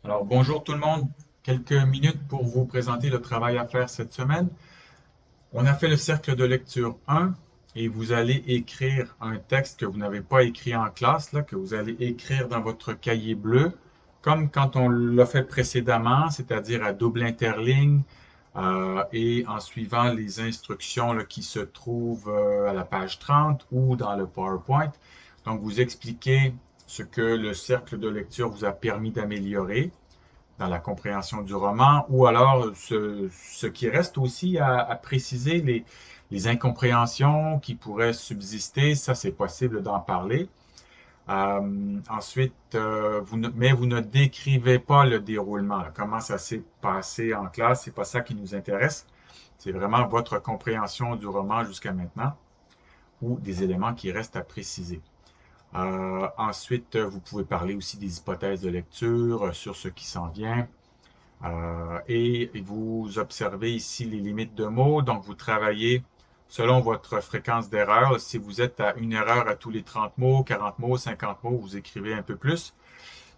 Alors, bonjour tout le monde. Quelques minutes pour vous présenter le travail à faire cette semaine. On a fait le cercle de lecture 1 et vous allez écrire un texte que vous n'avez pas écrit en classe, là, que vous allez écrire dans votre cahier bleu, comme quand on l'a fait précédemment, c'est-à-dire à double interligne et en suivant les instructions là, qui se trouvent à la page 30 ou dans le PowerPoint. Donc, vous expliquez ce que le cercle de lecture vous a permis d'améliorer dans la compréhension du roman, ou alors ce qui reste aussi à préciser, les incompréhensions qui pourraient subsister, ça c'est possible d'en parler. Ensuite, mais vous ne décrivez pas le déroulement, là, comment ça s'est passé en classe, c'est pas ça qui nous intéresse, c'est vraiment votre compréhension du roman jusqu'à maintenant, ou des éléments qui restent à préciser. Ensuite, vous pouvez parler aussi des hypothèses de lecture, sur ce qui s'en vient, et vous observez ici les limites de mots, donc vous travaillez selon votre fréquence d'erreur. Si vous êtes à une erreur à tous les 30 mots, 40 mots, 50 mots, vous écrivez un peu plus.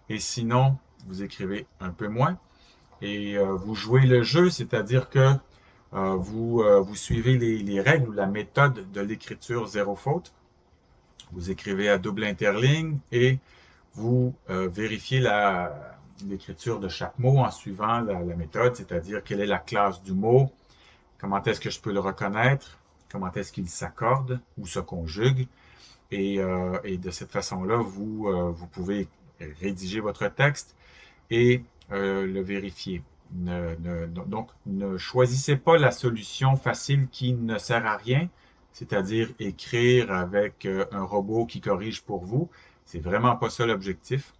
Et sinon, vous écrivez un peu moins. Et vous jouez le jeu, c'est-à-dire que vous suivez les règles ou la méthode de l'écriture zéro faute. Vous écrivez à double interligne et vous vérifiez l'écriture de chaque mot en suivant la méthode, c'est-à-dire quelle est la classe du mot, comment est-ce que je peux le reconnaître, comment est-ce qu'il s'accorde ou se conjugue. Et de cette façon-là, vous pouvez rédiger votre texte et le vérifier. Donc, ne choisissez pas la solution facile qui ne sert à rien, c'est-à-dire écrire avec un robot qui corrige pour vous. C'est vraiment pas ça l'objectif.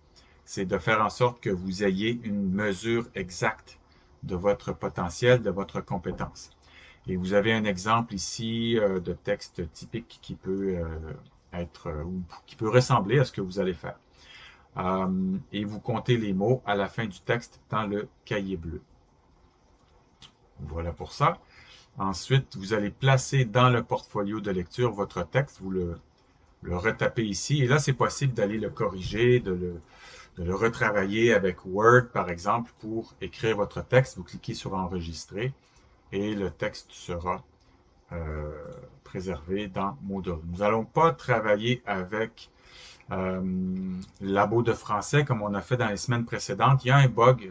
C'est de faire en sorte que vous ayez une mesure exacte de votre potentiel, de votre compétence. Et vous avez un exemple ici de texte typique qui peut être ou qui peut ressembler à ce que vous allez faire. Et vous comptez les mots à la fin du texte dans le cahier bleu. Voilà pour ça. Ensuite, vous allez placer dans le portfolio de lecture votre texte, vous le retapez ici, et là, c'est possible d'aller le corriger, de le retravailler avec Word, par exemple, pour écrire votre texte. Vous cliquez sur Enregistrer, et le texte sera euh, préservé dans Moodle. Nous n'allons pas travailler avec labo de français comme on a fait dans les semaines précédentes. Il y a un bug,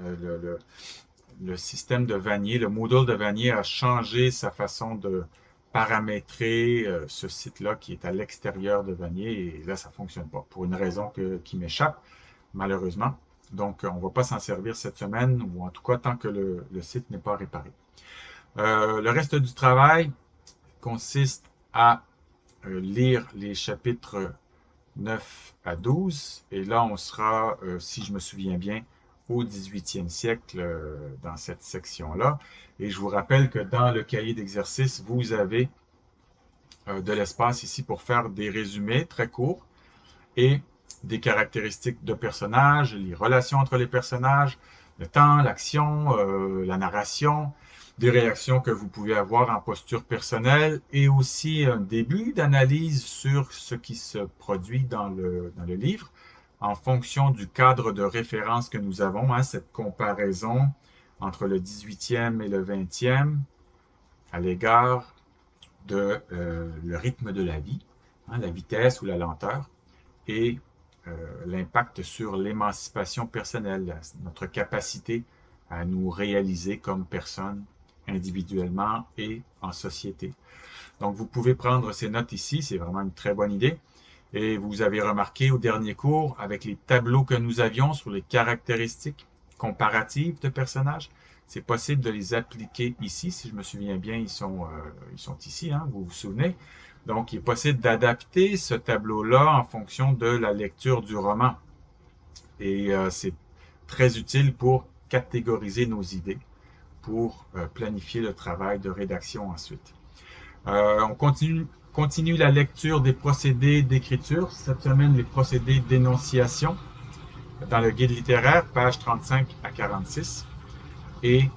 le système de Vanier, le Moodle de Vanier a changé sa façon de paramétrer ce site-là qui est à l'extérieur de Vanier et là, ça ne fonctionne pas pour une raison qui m'échappe, malheureusement. Donc, on ne va pas s'en servir cette semaine ou en tout cas tant que le site n'est pas réparé. Le reste du travail consiste à lire les chapitres 9 à 12 et là, on sera, si je me souviens bien, au 18e siècle dans cette section-là. Et je vous rappelle que dans le cahier d'exercice, vous avez de l'espace ici pour faire des résumés très courts et des caractéristiques de personnages, les relations entre les personnages, le temps, l'action, la narration, des réactions que vous pouvez avoir en posture personnelle et aussi un début d'analyse sur ce qui se produit dans le livre en fonction du cadre de référence que nous avons, hein, cette comparaison entre le 18e et le 20e à l'égard de le rythme de la vie, hein, la vitesse ou la lenteur, et l'impact sur l'émancipation personnelle, notre capacité à nous réaliser comme personne individuellement et en société. Donc, vous pouvez prendre ces notes ici, c'est vraiment une très bonne idée. Et vous avez remarqué au dernier cours, avec les tableaux que nous avions sur les caractéristiques comparatives de personnages, c'est possible de les appliquer ici. Si je me souviens bien, ils sont ici, hein, vous vous souvenez. Donc, il est possible d'adapter ce tableau-là en fonction de la lecture du roman. Et c'est très utile pour catégoriser nos idées, pour planifier le travail de rédaction ensuite. On continue la lecture des procédés d'écriture. Cette semaine, les procédés d'énonciation dans le guide littéraire, page 35 à 46. Et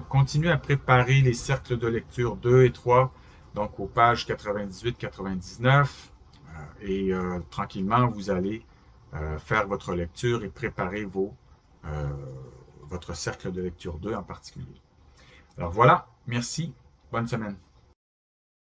continuez à préparer les cercles de lecture 2 et 3, donc aux pages 98-99. Et tranquillement, vous allez faire votre lecture et préparer vos votre cercle de lecture 2 en particulier. Alors voilà, merci, bonne semaine.